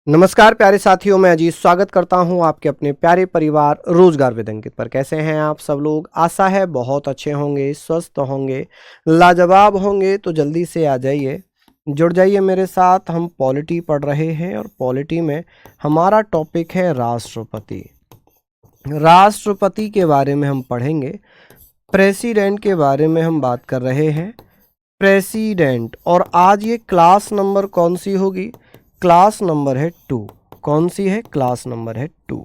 नमस्कार प्यारे साथियों, मैं अजीत स्वागत करता हूं आपके अपने प्यारे परिवार रोजगार विद अंकित पर। कैसे हैं आप सब लोग? आशा है बहुत अच्छे होंगे, स्वस्थ होंगे, लाजवाब होंगे। तो जल्दी से आ जाइए, जुड़ जाइए मेरे साथ। हम पॉलिटी पढ़ रहे हैं और पॉलिटी में हमारा टॉपिक है राष्ट्रपति। राष्ट्रपति के बारे में हम पढ़ेंगे। प्रेसिडेंट के बारे में हम बात कर रहे हैं, प्रेसिडेंट। और आज ये क्लास नंबर कौन सी होगी? क्लास नंबर है 2। कौन सी है? क्लास नंबर है 2।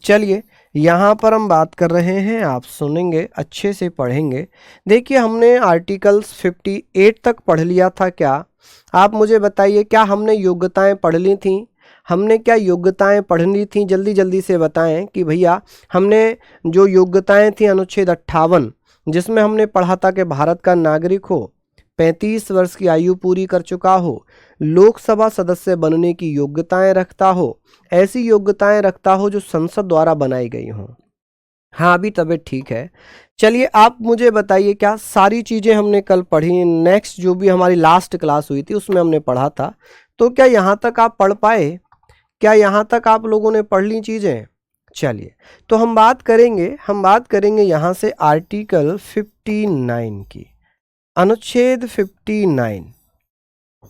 चलिए, यहाँ पर हम बात कर रहे हैं, आप सुनेंगे, अच्छे से पढ़ेंगे। देखिए, हमने आर्टिकल्स 58 तक पढ़ लिया था क्या? आप मुझे बताइए, क्या हमने योग्यताएं पढ़ ली थी? हमने क्या योग्यताएं पढ़नी थी? जल्दी जल्दी से बताएं कि भैया हमने जो योग्यताएं थी अनुच्छेद 58, जिसमें हमने पढ़ा था कि भारत का नागरिक हो, 35 वर्ष की आयु पूरी कर चुका हो, लोकसभा सदस्य बनने की योग्यताएं रखता हो, ऐसी योग्यताएं रखता हो जो संसद द्वारा बनाई गई हों। हाँ, अभी तबीयत ठीक है। चलिए, आप मुझे बताइए, क्या सारी चीज़ें हमने कल पढ़ी? नेक्स्ट जो भी हमारी लास्ट क्लास हुई थी उसमें हमने पढ़ा था, तो क्या यहाँ तक आप पढ़ पाए? क्या यहाँ तक आप लोगों ने पढ़ ली चीज़ें? चलिए, तो हम बात करेंगे यहाँ से आर्टिकल 59 की। अनुच्छेद 59।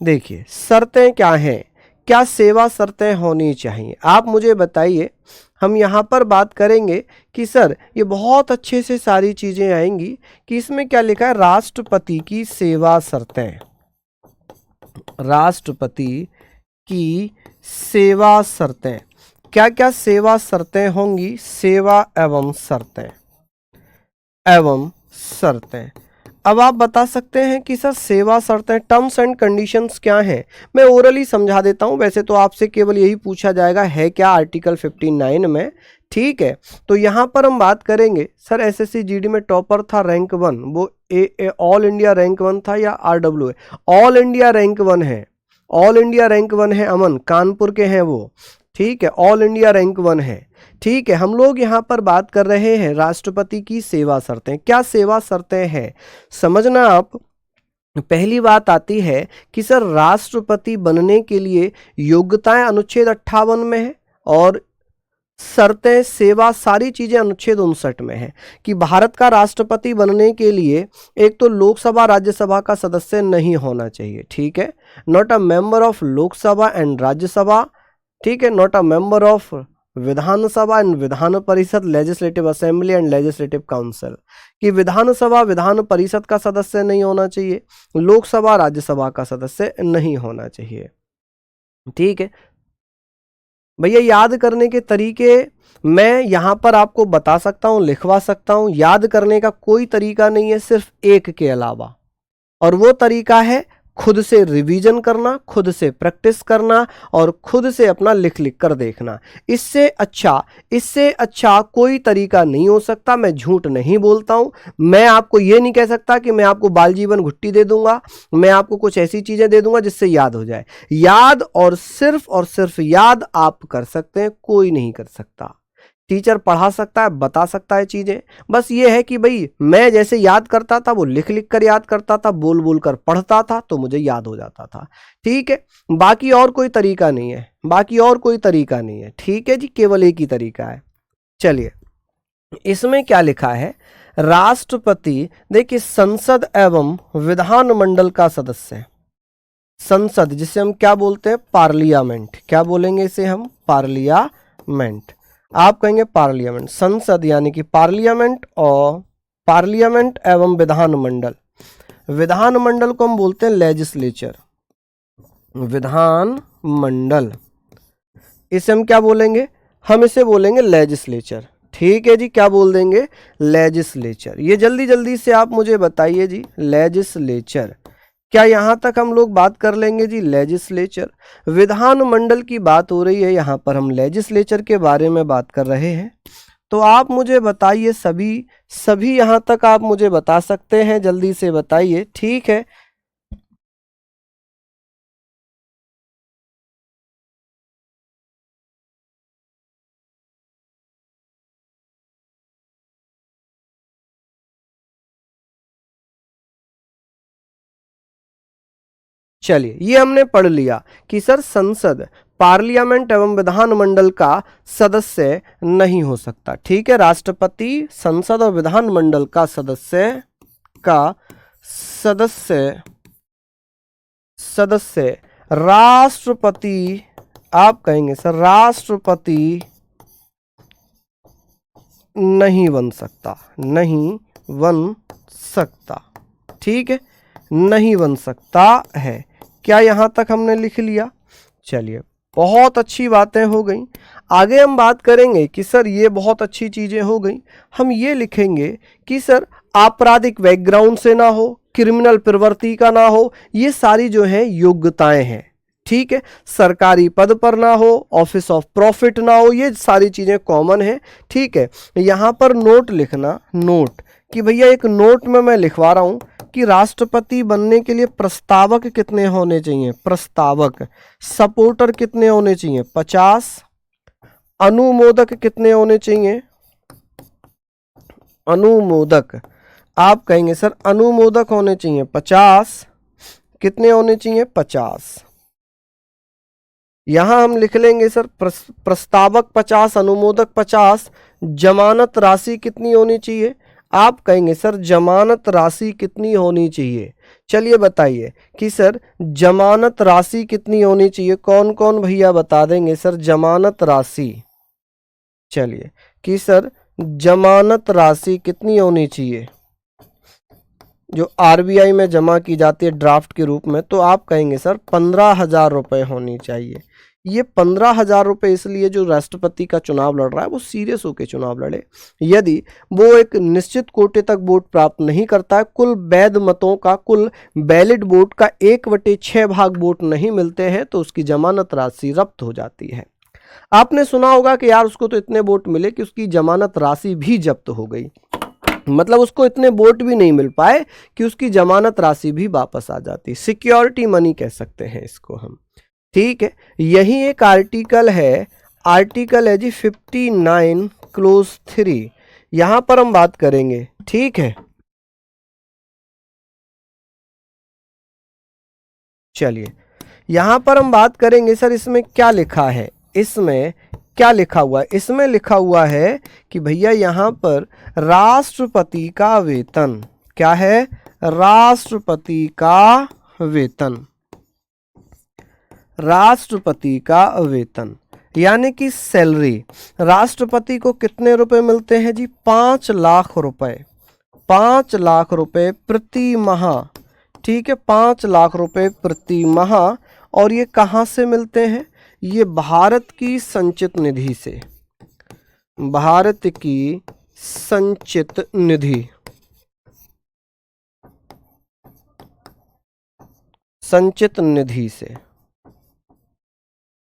देखिए, शर्तें क्या हैं? क्या सेवा शर्तें होनी चाहिए? आप मुझे बताइए। हम यहाँ पर बात करेंगे कि सर ये बहुत अच्छे से सारी चीज़ें आएंगी कि इसमें क्या लिखा है? राष्ट्रपति की सेवा शर्तें। राष्ट्रपति की सेवा शर्तें। क्या क्या सेवा शर्तें होंगी? सेवा एवं शर्तें। अब आप बता सकते हैं कि सर सेवा शर्तें, टर्म्स एंड कंडीशंस क्या हैं? मैं ओरली समझा देता हूं। वैसे तो आपसे केवल यही पूछा जाएगा है क्या आर्टिकल 59 में, ठीक है। तो यहां पर हम बात करेंगे, सर एसएससी जीडी में टॉपर था रैंक 1, वो ऑल इंडिया रैंक 1 था या आरडब्ल्यू है? ऑल इंडिया रैंक 1 है। ऑल इंडिया रैंक 1 है। अमन, कानपुर के हैं वो, ठीक है। ऑल इंडिया रैंक 1 है, ठीक है। हम लोग यहाँ पर बात कर रहे हैं राष्ट्रपति की सेवा शर्तें। क्या सेवा शर्तें हैं समझना आप। पहली बात आती है कि सर राष्ट्रपति बनने के लिए योग्यताएं अनुच्छेद 58 में है और शर्तें, सेवा, सारी चीजें अनुच्छेद 59 में है। कि भारत का राष्ट्रपति बनने के लिए एक तो लोकसभा राज्यसभा का सदस्य नहीं होना चाहिए, ठीक है। Not a member of Lok Sabha and Rajya Sabha, ठीक है। Not a member of Vidhan Sabha and Vidhan Parishad, legislative assembly and legislative council. कि विधानसभा, विधान परिषद का सदस्य नहीं होना चाहिए, लोकसभा, राज्यसभा का सदस्य नहीं होना चाहिए, ठीक है। भैया याद करने के तरीके मैं यहाँ पर आपको बता सकता हूँ, लिखवा सकता हूँ। याद करने का कोई तरीका नहीं है सिर्फ एक के अलावा, और वो तरीका है खुद से रिवीजन करना, खुद से प्रैक्टिस करना और खुद से अपना लिख लिख कर देखना। इससे अच्छा कोई तरीका नहीं हो सकता। मैं झूठ नहीं बोलता हूं। मैं आपको ये नहीं कह सकता कि मैं आपको बाल जीवन घुट्टी दे दूंगा, मैं आपको कुछ ऐसी चीजें दे दूंगा जिससे याद हो जाए। याद और सिर्फ याद आप कर सकते हैं, कोई नहीं कर सकता। टीचर पढ़ा सकता है, बता सकता है चीजें। बस ये है कि भाई मैं जैसे याद करता था वो लिख लिख कर याद करता था, बोल बोल कर पढ़ता था तो मुझे याद हो जाता था, ठीक है। बाकी और कोई तरीका नहीं है, ठीक है जी। केवल एक ही तरीका है। चलिए, इसमें क्या लिखा है? राष्ट्रपति, देखिए, संसद एवं विधानमंडल का सदस्य। संसद जिसे हम क्या बोलते हैं? पार्लियामेंट। क्या बोलेंगे इसे हम? पार्लियामेंट। आप कहेंगे पार्लियामेंट। संसद यानी कि पार्लियामेंट, और पार्लियामेंट एवं विधानमंडल। विधानमंडल को हम बोलते हैं लेजिस्लेचर। विधानमंडल, इसे हम क्या बोलेंगे? हम इसे बोलेंगे लेजिस्लेचर, ठीक है जी। क्या बोल देंगे? लेजिस्लेचर। ये जल्दी जल्दी से आप मुझे बताइए जी, लेजिस्लेचर। क्या यहां तक हम लोग बात कर लेंगे जी? लेजिस्लेचर। विधानमंडल की बात हो रही है, यहां पर हम लेजिस्लेचर के बारे में बात कर रहे हैं। तो आप मुझे बताइए, सभी यहां तक आप मुझे बता सकते हैं? जल्दी से बताइए, ठीक है। चलिए, ये हमने पढ़ लिया कि सर संसद, पार्लियामेंट एवं विधानमंडल का सदस्य नहीं हो सकता। ठीक है, राष्ट्रपति, संसद और विधानमंडल का सदस्य राष्ट्रपति, आप कहेंगे सर राष्ट्रपति नहीं बन सकता, नहीं बन सकता। ठीक है, नहीं बन सकता है। क्या यहां तक हमने लिख लिया? चलिए, बहुत अच्छी बातें हो गई। आगे हम बात करेंगे कि सर ये बहुत अच्छी चीजें हो गई, हम ये लिखेंगे कि सर आपराधिक बैकग्राउंड से ना हो, क्रिमिनल प्रवृत्ति का ना हो, ये सारी जो है योग्यताएं हैं। ठीक है, सरकारी पद पर ना हो, ऑफिस ऑफ प्रॉफिट ना हो, ये सारी चीजें कॉमन है। ठीक है, यहां पर नोट लिखना, नोट कि भैया एक नोट में मैं लिखवा रहा हूं कि राष्ट्रपति बनने के लिए प्रस्तावक कितने होने चाहिए, प्रस्तावक, सपोर्टर कितने होने चाहिए 50, अनुमोदक कितने होने चाहिए, अनुमोदक, आप कहेंगे सर अनुमोदक होने चाहिए 50, कितने होने चाहिए 50। यहां हम लिख लेंगे सर प्रस्तावक 50, अनुमोदक 50, जमानत राशि कितनी होनी चाहिए, आप कहेंगे सर जमानत राशि कितनी होनी चाहिए। चलिए बताइए कि सर जमानत राशि कितनी होनी चाहिए, कौन कौन भैया बता देंगे सर जमानत राशि। चलिए कि सर जमानत राशि कितनी होनी चाहिए जो आरबीआई में जमा की जाती है ड्राफ्ट के रूप में, तो आप कहेंगे सर 15,000 रुपये होनी चाहिए। ये 15,000 रुपये इसलिए जो राष्ट्रपति का चुनाव लड़ रहा है वो सीरियस होकर चुनाव लड़े। यदि वो एक निश्चित कोटे तक वोट प्राप्त नहीं करता है, कुल वैध मतों का, कुल वैलिड वोट का 1/6 भाग वोट नहीं मिलते हैं, तो उसकी जमानत राशि जब्त हो जाती है। आपने सुना होगा कि यार उसको तो इतने वोट मिले कि उसकी जमानत राशि भी जब्त हो गई, मतलब उसको इतने वोट भी नहीं मिल पाए कि उसकी जमानत राशि भी वापस आ जाती। सिक्योरिटी मनी कह सकते हैं इसको हम। ठीक है, यही एक आर्टिकल है, आर्टिकल है जी 59 क्लोज 3, यहां पर हम बात करेंगे। ठीक है, चलिए यहां पर हम बात करेंगे सर इसमें क्या लिखा है, इसमें क्या लिखा हुआ है, इसमें लिखा हुआ है कि भैया यहां पर राष्ट्रपति का वेतन क्या है, राष्ट्रपति का वेतन, राष्ट्रपति का वेतन यानी कि सैलरी, राष्ट्रपति को कितने रुपए मिलते हैं जी 5 लाख रुपए, 5 लाख रुपए प्रति माह। ठीक है, 5 लाख रुपए प्रति माह। और ये कहां से मिलते हैं, ये भारत की संचित निधि से, भारत की संचित निधि, संचित निधि से।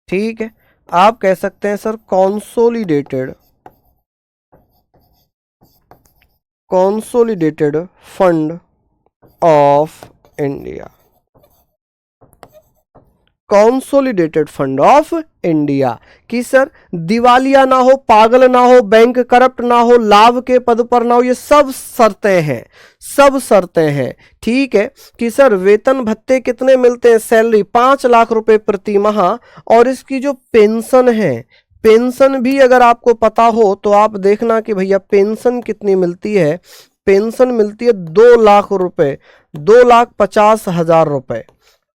ठीक है, आप कह सकते हैं sir consolidated, consolidated fund of India, consolidated fund of India कि सर दिवालिया ना हो, पागल ना हो, बैंक करप्ट ना हो, लाभ के पद पर ना हो, ये सब शर्तें हैं, सब शर्तें हैं। ठीक है कि सर वेतन भत्ते कितने मिलते हैं, सैलरी 5 लाख रुपए प्रति माह, और इसकी जो पेंशन है, पेंशन भी अगर आपको पता हो तो आप देखना कि भैया पेंशन कितनी मिलती है, पेंशन मिलती है 2 लाख रुपए, 2,50,000 रुपए,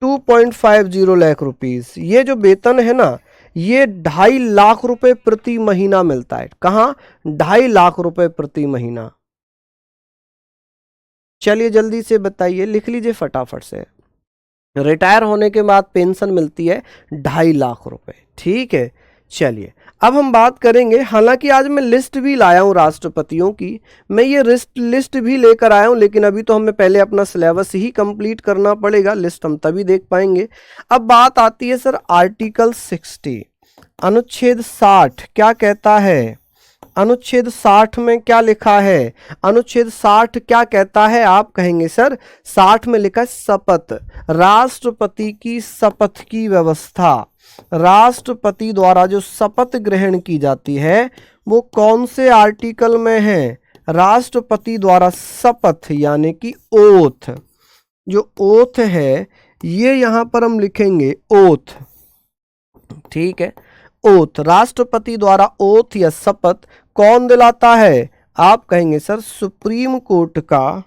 2.50 लाख रुपीस। ये जो वेतन है ना, ये 2.5 लाख रुपए प्रति महीना मिलता है। कहाँ, 2.5 लाख रुपए प्रति महीना। चलिए जल्दी से बताइए, लिख लीजिए फटाफट से। रिटायर होने के बाद पेंशन मिलती है 2.5 लाख रुपए। ठीक है, चलिए अब हम बात करेंगे, हालांकि आज मैं लिस्ट भी लाया हूं राष्ट्रपतियों की, मैं ये लिस्ट भी लेकर आया हूं, लेकिन अभी तो हमें पहले अपना सिलेबस ही कंप्लीट करना पड़ेगा, लिस्ट हम तभी देख पाएंगे। अब बात आती है सर आर्टिकल 60, अनुच्छेद 60 क्या कहता है, अनुच्छेद 60 में क्या लिखा है, अनुच्छेद 60 क्या कहता है, आप कहेंगे सर 60 में लिखा है शपथ, राष्ट्रपति की शपथ की व्यवस्था, राष्ट्रपति द्वारा जो शपथ ग्रहण की जाती है वो कौन से आर्टिकल में है, राष्ट्रपति द्वारा शपथ यानी कि ओथ, जो ओथ है ये यहां पर हम लिखेंगे ओथ, ठीक है। ओथ, राष्ट्रपति द्वारा ओथ या शपथ कौन दिलाता है? आप कहेंगे सर सुप्रीम कोर्ट का,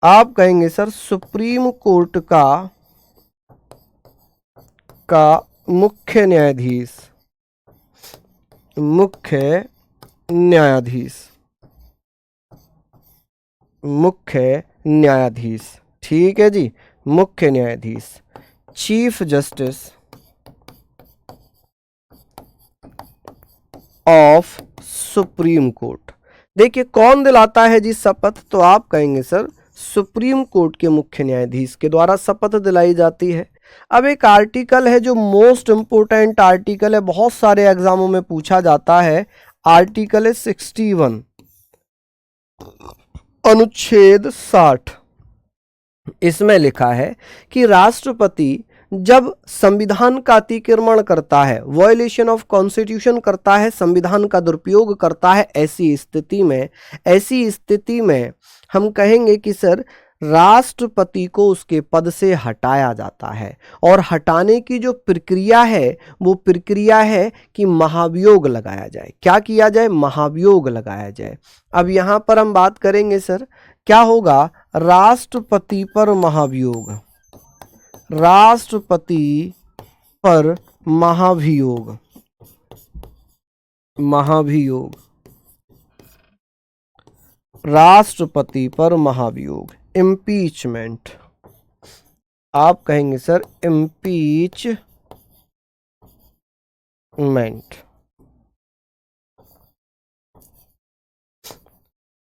आप कहेंगे सर सुप्रीम कोर्ट का मुख्य न्यायाधीश, मुख्य न्यायाधीश, मुख्य न्यायाधीश, ठीक है जी, मुख्य न्यायाधीश, chief justice of supreme court. देखिए कौन दिलाता है जी शपथ? तो आप कहेंगे सर सुप्रीम कोर्ट के मुख्य न्यायाधीश के द्वारा शपथ दिलाई जाती है। अब एक आर्टिकल है जो मोस्ट इंपोर्टेंट आर्टिकल है, बहुत सारे एग्जामों में पूछा जाता है। आर्टिकल है 61, अनुच्छेद 60। इसमें लिखा है कि राष्ट्रपति जब संविधान का अतिक्रमण करता है, वायलेशन ऑफ कॉन्स्टिट्यूशन करता है, संविधान का दुरुपयोग करता है, ऐसी स्थिति में हम कहेंगे कि सर राष्ट्रपति को उसके पद से हटाया जाता है। और हटाने की जो प्रक्रिया है वो प्रक्रिया है कि महाभियोग लगाया जाए। क्या किया जाए? महाभियोग लगाया जाए। अब यहाँ पर हम बात करेंगे सर क्या होगा? राष्ट्रपति पर महाभियोग, राष्ट्रपति पर महाभियोग, महाभियोग, राष्ट्रपति पर महाभियोग, इम्पीचमेंट। आप कहेंगे सर इम्पीचमेंट,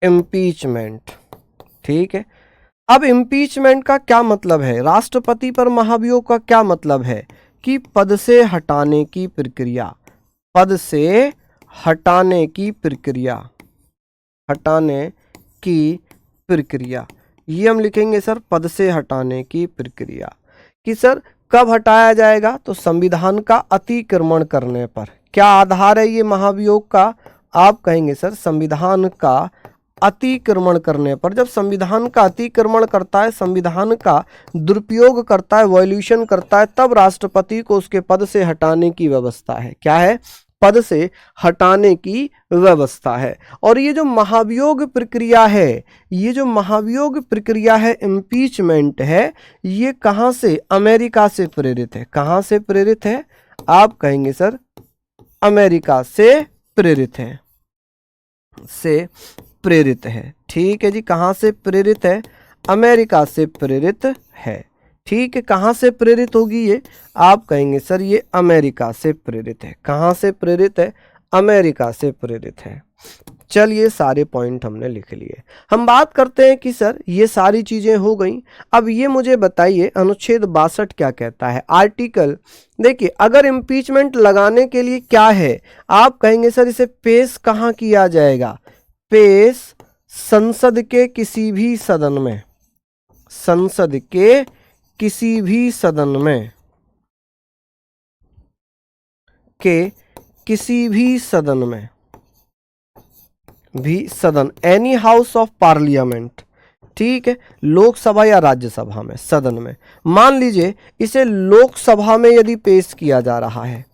इम्पीचमेंट, ठीक है। अब इम्पीचमेंट का क्या मतलब है? राष्ट्रपति पर महाभियोग का क्या मतलब है? कि पद से हटाने की प्रक्रिया, पद से हटाने की प्रक्रिया, हटाने की प्रक्रिया, ये हम लिखेंगे सर पद से हटाने की प्रक्रिया। कि सर कब हटाया जाएगा? तो संविधान का अतिक्रमण करने पर। क्या आधार है ये महाभियोग का? आप कहेंगे सर संविधान का अतिक्रमण करने पर। जब संविधान का अतिक्रमण करता है, संविधान का दुरुपयोग करता है, वायलेशन करता है, तब राष्ट्रपति को उसके पद से हटाने की व्यवस्था है। क्या है? पद से हटाने की व्यवस्था है। और ये जो महाभियोग प्रक्रिया है, ये जो महाभियोग प्रक्रिया है, इम्पीचमेंट है, ये कहाँ से? अमेरिका से प्रेरित है। कहाँ से प्रेरित है? आप कहेंगे सर अमेरिका से प्रेरित है, से प्रेरित है, ठीक है जी। कहाँ से प्रेरित है? अमेरिका से प्रेरित है, ठीक है। कहाँ से प्रेरित होगी ये? आप कहेंगे सर ये अमेरिका से प्रेरित है। कहाँ से प्रेरित है? अमेरिका से प्रेरित है। चलिए सारे पॉइंट हमने लिख लिए। हम बात करते हैं कि सर ये सारी चीजें हो गई। अब ये मुझे बताइए अनुच्छेद 62 क्या कहता है? आर्टिकल, देखिए अगर इम्पीचमेंट लगाने के लिए क्या है? आप कहेंगे सर इसे पेश कहाँ किया जाएगा? पेश संसद के किसी भी सदन में, संसद के किसी भी सदन में, के किसी भी सदन में, भी सदन, एनी हाउस ऑफ पार्लियामेंट, ठीक है, लोकसभा या राज्यसभा में, सदन में। मान लीजिए इसे लोकसभा में यदि पेश किया जा रहा है,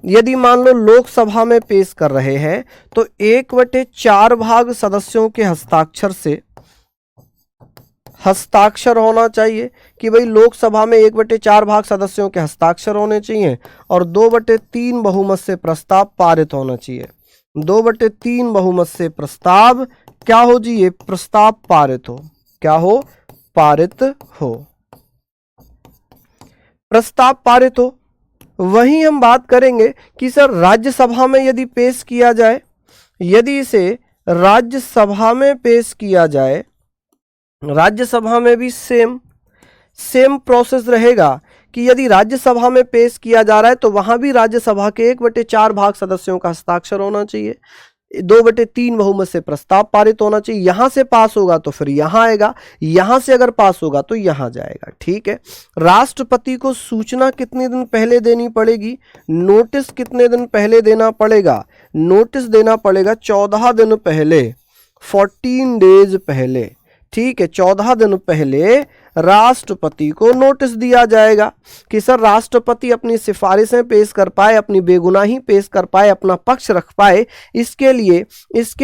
यदि मान लो लोकसभा में पेश कर रहे हैं, तो 1/4 सदस्यों के हस्ताक्षर से, हस्ताक्षर होना चाहिए कि भाई लोकसभा में 1/4 सदस्यों के हस्ताक्षर होने चाहिए और 2/3 बहुमत से प्रस्ताव पारित होना चाहिए। 2/3 बहुमत से प्रस्ताव क्या हो जी? ये प्रस्ताव पारित हो। क्या हो? पारित हो, प्रस्ताव पारित हो। वहीं हम बात करेंगे कि सर राज्यसभा में यदि पेश किया जाए, यदि इसे राज्यसभा में पेश किया जाए, राज्यसभा में भी सेम प्रोसेस रहेगा कि यदि राज्यसभा में पेश किया जा रहा है तो वहां भी राज्यसभा के 1/4 सदस्यों का हस्ताक्षर होना चाहिए, 2/3 बहुमत से प्रस्ताव पारित होना चाहिए। यहां से पास होगा तो फिर यहां आएगा, यहां से अगर पास होगा तो यहां जाएगा, ठीक है। राष्ट्रपति को सूचना कितने दिन पहले देनी पड़ेगी? नोटिस कितने दिन पहले देना पड़ेगा? नोटिस देना पड़ेगा 14 दिन पहले, 14 डेज पहले, ठीक है, 14 दिन पहले राष्ट्रपति को नोटिस दिया जाएगा कि सर राष्ट्रपति अपनी सिफारिशें पेश कर पाए, अपनी बेगुनाही पेश कर पाए, अपना पक्ष रख पाए। इसके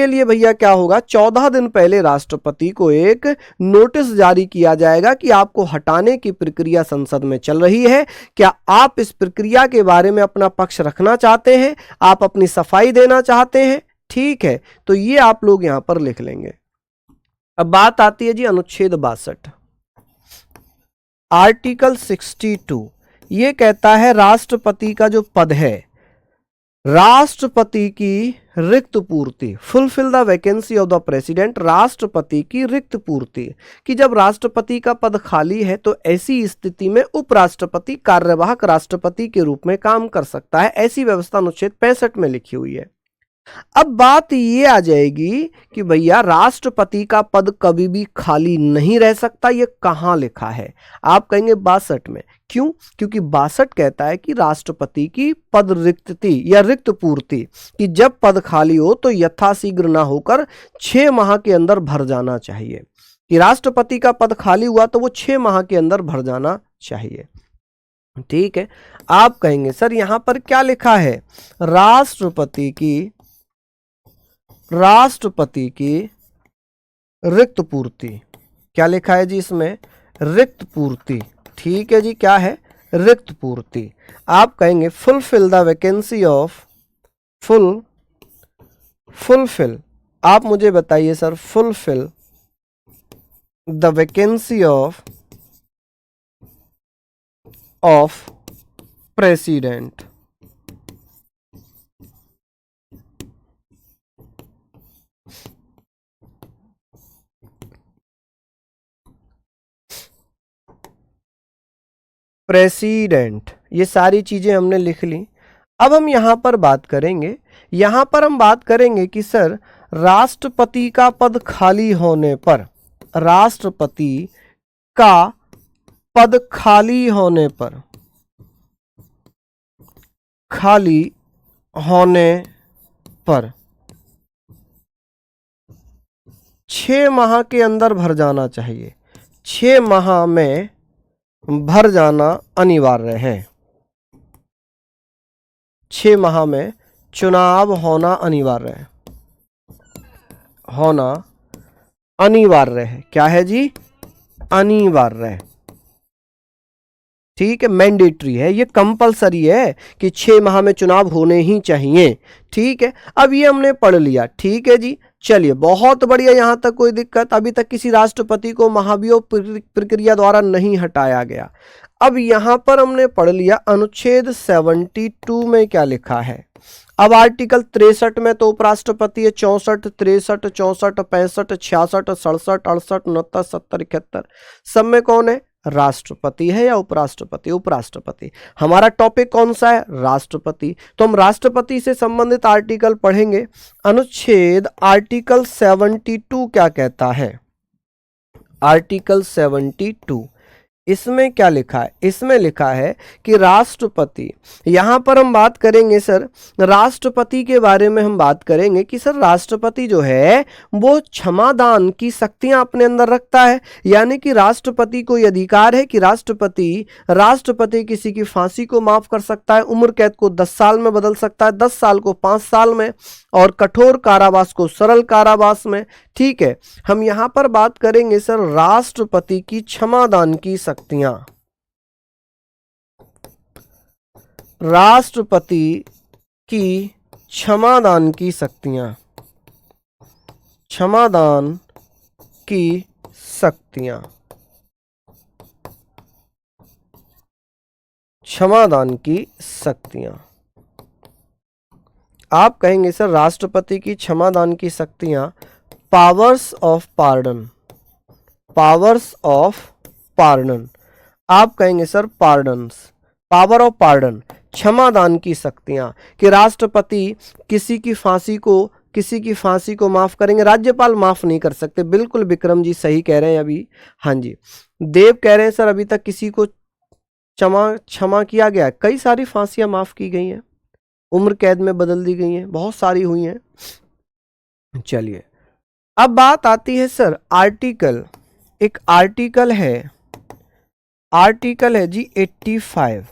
लिए भैया क्या होगा, 14 दिन पहले राष्ट्रपति को एक नोटिस जारी किया जाएगा कि आपको हटाने की प्रक्रिया संसद में चल रही है, क्या आप इस प्रक्रिया के बारे में अपना पक्ष रखना चाहते हैं, आप अपनी सफाई देना चाहते हैं। ठीक है, तो ये आप लोग यहां पर लिख लेंगे। अब बात आती है जी अनुच्छेद 62, आर्टिकल 62। ये कहता है राष्ट्रपति का जो पद है, राष्ट्रपति की रिक्त पूर्ति, fulfil the vacancy of the president, राष्ट्रपति की रिक्त पूर्ति, कि जब राष्ट्रपति का पद खाली है तो ऐसी स्थिति में उपराष्ट्रपति कार्यवाहक राष्ट्रपति के रूप में काम कर सकता है। ऐसी व्यवस्था अनुच्छेद 65 में लिखी हुई है। अब बात ये आ जाएगी कि भैया राष्ट्रपति का पद कभी भी खाली नहीं रह सकता, ये कहां लिखा है? आप कहेंगे 62 में। क्यों? क्योंकि 62 कहता है कि राष्ट्रपति की पद रिक्तति या रिक्त पूर्ति, कि जब पद खाली हो तो यथाशीघ्र ना होकर 6 माह के अंदर भर जाना चाहिए, कि राष्ट्रपति का पद खाली हुआ तो वो 6 माह के अंदर भर जाना चाहिए। ठीक है, आप कहेंगे सर यहां पर क्या लिखा है, राष्ट्रपति की रिक्त पूर्ति, क्या लिखा है जी इसमें, रिक्त पूर्ति। ठीक है जी, क्या है, रिक्त पूर्ति। आप कहेंगे fulfil the vacancy of, fulfil, आप मुझे बताइए sir, fulfil the vacancy of president. President, ये सारी चीजें हमने लिख ली। अब हम यहां पर बात करेंगे, कि सर राष्ट्रपति का पद खाली होने पर, राष्ट्रपति का पद खाली होने पर, 6 माह के अंदर भर जाना चाहिए, 6 माह में भर जाना अनिवार्य है, 6 माह में चुनाव होना अनिवार्य है, क्या है जी, अनिवार्य है। ठीक है, मैंडेटरी है, ये कंपलसरी है कि 6 माह में चुनाव होने ही चाहिए। ठीक है, अब ये हमने पढ़ लिया। ठीक है जी, चलिए बहुत बढ़िया, यहां तक कोई दिक्कत? अभी तक किसी राष्ट्रपति को महाभियोग प्रक्रिया द्वारा नहीं हटाया गया। अब यहां पर हमने पढ़ लिया अनुच्छेद 72 में क्या लिखा है। अब आर्टिकल 63 में तो उपराष्ट्रपति है, 64, 63, 64, 65, 66, 67, 68, 69, 70, 71, सब में कौन है, राष्ट्रपति है या उपराष्ट्रपति? उपराष्ट्रपति। हमारा टॉपिक कौन सा है, राष्ट्रपति। तो हम राष्ट्रपति से संबंधित आर्टिकल पढ़ेंगे। अनुच्छेद आर्टिकल 72 क्या कहता है, आर्टिकल 72, इसमें क्या लिखा है, इसमें लिखा है कि राष्ट्रपति, यहां पर हम बात करेंगे सर राष्ट्रपति के बारे में, हम बात करेंगे कि सर राष्ट्रपति जो है वो क्षमादान की शक्तियां अपने अंदर रखता है। यानी कि राष्ट्रपति को यह अधिकार है कि राष्ट्रपति किसी की फांसी को माफ कर सकता है, उम्र कैद को 10 साल में बदल सकता है, 10 साल को 5 साल में, और कठोर कारावास को सरल कारावास में। ठीक है, हम यहां पर बात करेंगे सर राष्ट्रपति की क्षमादान की शक्तियां, राष्ट्रपति की क्षमादान की शक्तियां, क्षमादान की शक्तियां, क्षमादान की शक्तियां। आप कहेंगे सर राष्ट्रपति की क्षमादान की शक्तियां, powers of pardon, powers of pardon. आप कहेंगे sir pardons, power of pardon, क्षमादान की शक्तियां, कि राष्ट्रपति किसी की फांसी को माफ करेंगे, राज्यपाल माफ नहीं कर सकते। बिल्कुल विक्रम जी सही कह रहे हैं अभी। हाँ जी, देव कह रहे हैं सर अभी तक किसी को क्षमा किया गया, कई सारी फांसियां माफ की गई हैं, उम्र कैद में बदल दी गई हैं, बहुत सारी हुई हैं। चलिए अब बात आती है सर आर्टिकल, एक आर्टिकल है जी 85,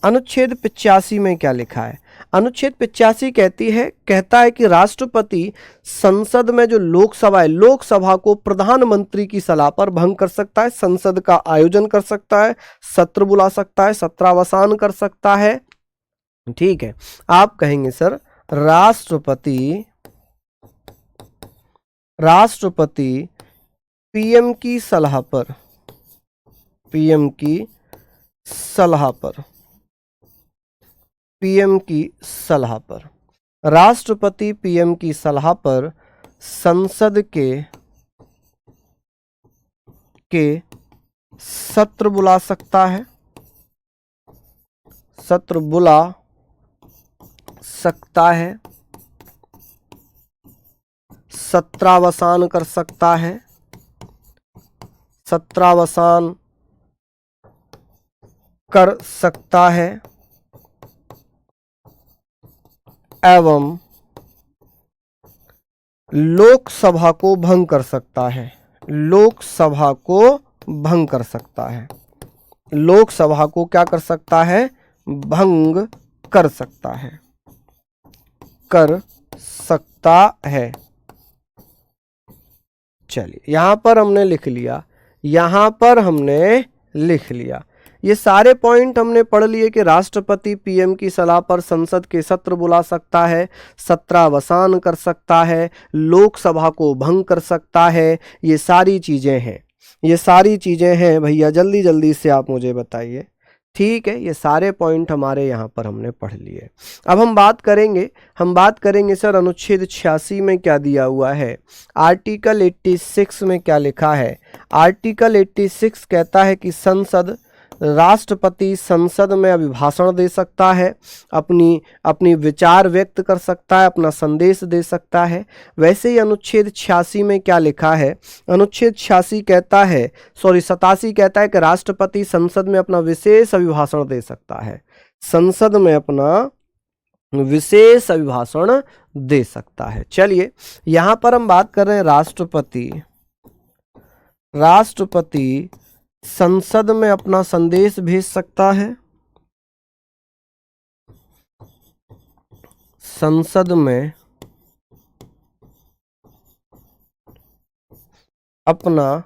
अनुच्छेद 85 में क्या लिखा है? अनुच्छेद 85 कहता है कि राष्ट्रपति संसद में जो लोकसभा है, लोकसभा को प्रधानमंत्री की सलाह पर भंग कर सकता है, संसद का आयोजन कर सकता है, सत्र बुला सकता है, सत्रावसान कर सकता है। ठीक है, आप कहेंगे सर राष्ट्रपति पीएम की सलाह पर राष्ट्रपति पीएम की सलाह पर संसद के सत्र बुला सकता है, सत्रावसान कर सकता है, एवं लोकसभा को भंग कर सकता है, लोकसभा को क्या कर सकता है? भंग कर सकता है। चलिए, यहां पर हमने लिख लिया, ये सारे पॉइंट हमने पढ़ लिए कि राष्ट्रपति पीएम की सलाह पर संसद के सत्र बुला सकता है, सत्रावसान कर सकता है, लोकसभा को भंग कर सकता है। ये सारी चीजें हैं भैया, जल्दी जल्दी से आप मुझे बताइए। ठीक है, ये सारे पॉइंट हमारे यहाँ पर हमने पढ़ लिए। अब हम बात करेंगे सर अनुच्छेद 86 में क्या दिया हुआ है, आर्टिकल 86 में क्या लिखा है। आर्टिकल 86 कहता है कि राष्ट्रपति संसद में अभिभाषण दे सकता है, अपनी विचार व्यक्त कर सकता है, अपना संदेश दे सकता है। वैसे ही अनुच्छेद 86 में क्या लिखा है, अनुच्छेद 87 कहता है कि राष्ट्रपति संसद में अपना विशेष अभिभाषण दे सकता है, संसद में अपना विशेष अभिभाषण दे सकता है। चलिए, यहां पर हम बात कर रहे हैं राष्ट्रपति संसद में अपना संदेश भेज सकता है, संसद में अपना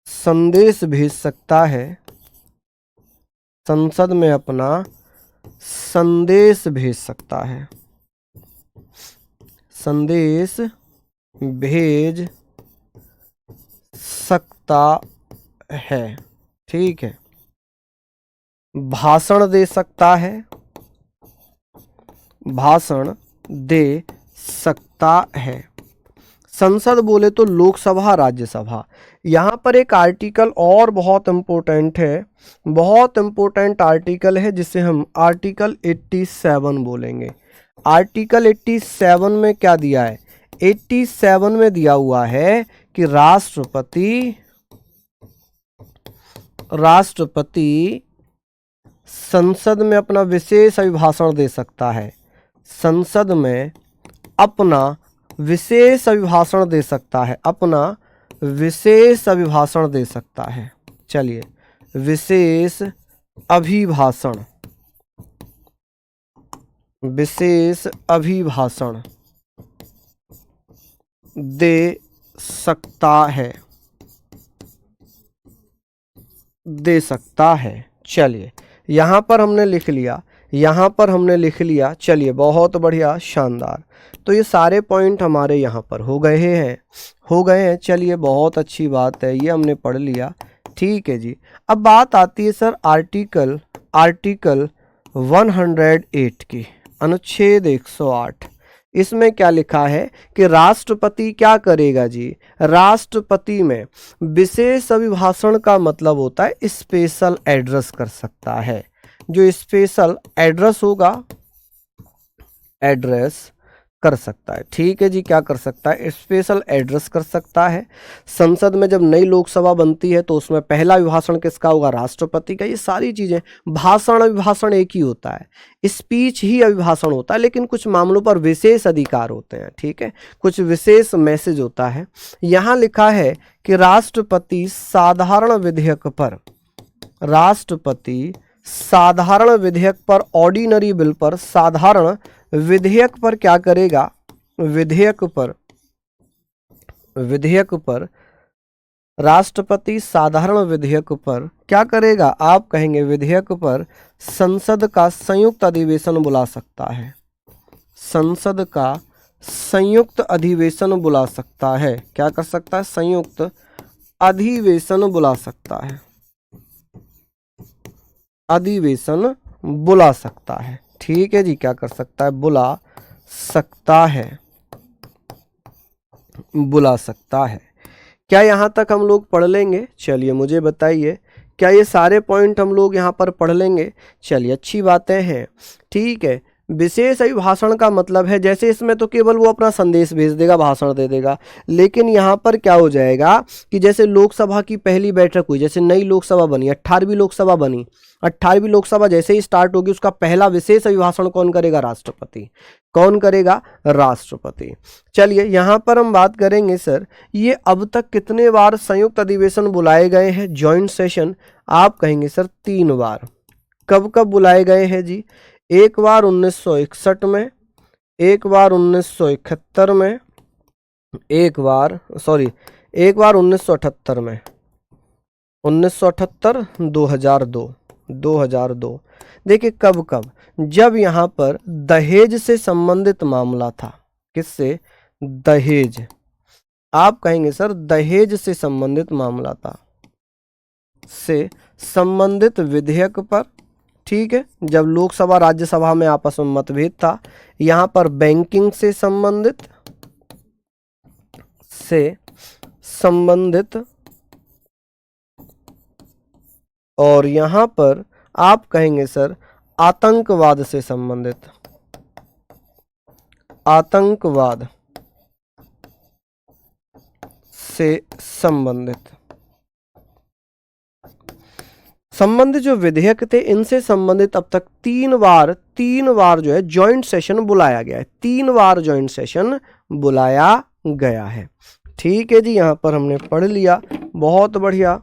संदेश भेज सकता है, संसद में अपना संदेश भेज सकता है, संदेश भेज सकता है। ठीक है, भाषण दे सकता है, भाषण दे सकता है। संसद बोले तो लोकसभा, राज्यसभा। यहाँ पर एक आर्टिकल और बहुत इम्पोर्टेंट है, बहुत इम्पोर्टेंट आर्टिकल है, जिसे हम आर्टिकल 87 बोलेंगे। आर्टिकल 87 में क्या दिया है? 87 में दिया हुआ है कि राष्ट्रपति संसद में अपना विशेष अभिभाषण दे सकता है, संसद में अपना विशेष अभिभाषण दे सकता है, अपना विशेष अभिभाषण दे सकता है। चलिए, विशेष अभिभाषण दे सकता है। चलिए, यहाँ पर हमने लिख लिया, चलिए बहुत बढ़िया, शानदार। तो ये सारे पॉइंट हमारे यहाँ पर हो गए हैं। चलिए, बहुत अच्छी बात है, ये हमने पढ़ लिया। ठीक है जी। अब बात आती है सर आर्टिकल 108 की, अनुच्छेद 108। इसमें क्या लिखा है कि राष्ट्रपति क्या करेगा जी? राष्ट्रपति में विशेष अभिभाषण का मतलब होता है स्पेशल एड्रेस कर सकता है। जो स्पेशल एड्रेस होगा, एड्रेस कर सकता है। ठीक है जी, क्या कर सकता है? स्पेशल एड्रेस कर सकता है। संसद में जब नई लोकसभा बनती है तो उसमें पहला अभिभाषण किसका होगा? राष्ट्रपति का। ये सारी चीज़ें, भाषण अभिभाषण एक ही होता है, स्पीच ही अभिभाषण होता है, लेकिन कुछ मामलों पर विशेष अधिकार होते हैं। ठीक है, कुछ विशेष मैसेज होता है। यहाँ लिखा है कि राष्ट्रपति साधारण विधेयक पर, राष्ट्रपति साधारण विधेयक पर, ऑर्डिनरी बिल पर, साधारण विधेयक पर क्या करेगा? विधेयक पर राष्ट्रपति साधारण विधेयक पर क्या करेगा? आप कहेंगे विधेयक पर संसद का संयुक्त अधिवेशन बुला सकता है। संसद का संयुक्त अधिवेशन बुला सकता है। क्या कर सकता है? संयुक्त अधिवेशन बुला सकता है। अधिवेशन बुला सकता है। ठीक है जी, क्या कर सकता है? बुला सकता है, बुला सकता है। क्या यहाँ तक हम लोग पढ़ लेंगे? चलिए मुझे बताइए, क्या ये सारे पॉइंट हम लोग यहाँ पर पढ़ लेंगे? चलिए, अच्छी बातें हैं। ठीक है, विशेष अभिभाषण का मतलब है, जैसे इसमें तो केवल वो अपना संदेश भेज देगा, भाषण दे देगा, लेकिन यहाँ पर क्या हो जाएगा कि जैसे लोकसभा की पहली बैठक हुई, जैसे नई लोकसभा बनी, 18वीं लोकसभा बनी, 18वीं लोकसभा जैसे ही स्टार्ट होगी, उसका पहला विशेष अभिभाषण कौन करेगा? राष्ट्रपति। कौन करेगा? राष्ट्रपति। चलिए यहाँ पर हम बात करेंगे सर, ये अब तक कितने बार संयुक्त अधिवेशन बुलाए गए हैं, जॉइंट सेशन? आप कहेंगे सर 3 बार। कब कब बुलाए गए हैं जी? एक बार 1961 में, एक बार 1971 में, एक बार 1978 में, 1978, 2002। देखिए कब कब? जब यहाँ पर दहेज से संबंधित मामला था। किससे? दहेज। आप कहेंगे सर दहेज से संबंधित मामला था, से संबंधित विधेयक पर। ठीक है, जब लोकसभा राज्यसभा में आपस में मतभेद था। यहाँ पर बैंकिंग से संबंधित और यहाँ पर आप कहेंगे सर आतंकवाद से संबंधित, आतंकवाद से संबंधित जो विधेयक थे, इनसे संबंधित अब तक 3 बार जो है जॉइंट सेशन बुलाया गया है। 3 बार जॉइंट सेशन बुलाया गया है। ठीक है जी, यहाँ पर हमने पढ़ लिया, बहुत बढ़िया।